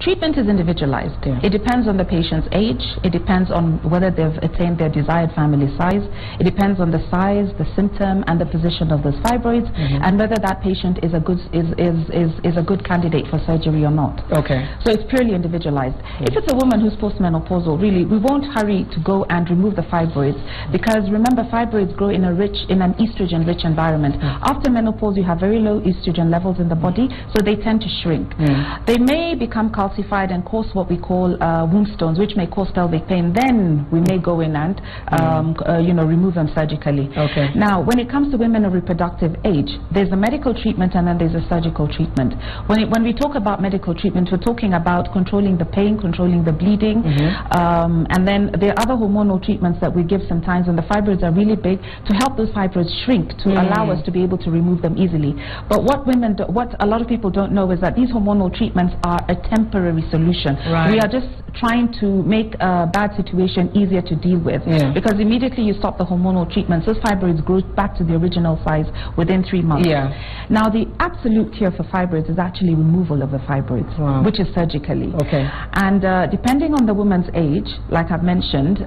Treatment is individualized. Yeah. It depends on the patient's age. It depends on whether they've attained their desired family size. It depends on the size, the symptom, and the position of those fibroids, and whether that patient is a good candidate for surgery or not. Okay. So it's purely individualized. If it's a woman who's postmenopausal, really, we won't hurry to go and remove the fibroids, because remember, fibroids grow in an estrogen-rich environment. After menopause, you have very low estrogen levels in the body, so they tend to shrink. They may become calcified and cause what we call womb stones, which may cause pelvic pain. Then we may go in and remove them surgically. Okay. Now, when it comes to women of reproductive age, there's a medical treatment and then there's a surgical treatment. When we talk about medical treatment, we're talking about controlling the pain, controlling the bleeding, and then there are other hormonal treatments that we give sometimes when the fibroids are really big, to help those fibroids shrink, to allow us to be able to remove them easily. But what a lot of people don't know is that these hormonal treatments are a temporary solution. Right. We are just trying to make a bad situation easier to deal with, because immediately you stop the hormonal treatments, those fibroids grow back to the original size within 3 months. Now, the absolute cure for fibroids is actually removal of the fibroids, which is surgically. Okay. And depending on the woman's age, like I've mentioned,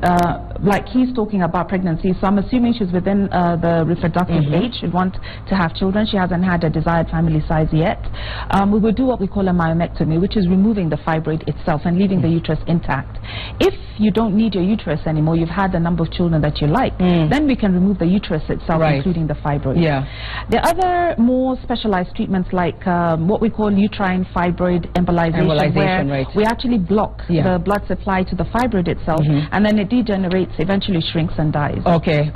like he's talking about pregnancy, so I'm assuming she's within the reproductive age, she'd want to have children, she hasn't had a desired family size yet. We will do what we call a myomectomy, which is removing the fibroid itself and leaving the uterus intact. If you don't need your uterus anymore, you've had the number of children that you like, then we can remove the uterus itself, including the fibroid. The other more specialized treatments, like what we call uterine fibroid embolization, where we actually block the blood supply to the fibroid itself, and then it degenerates, eventually shrinks and dies. Okay.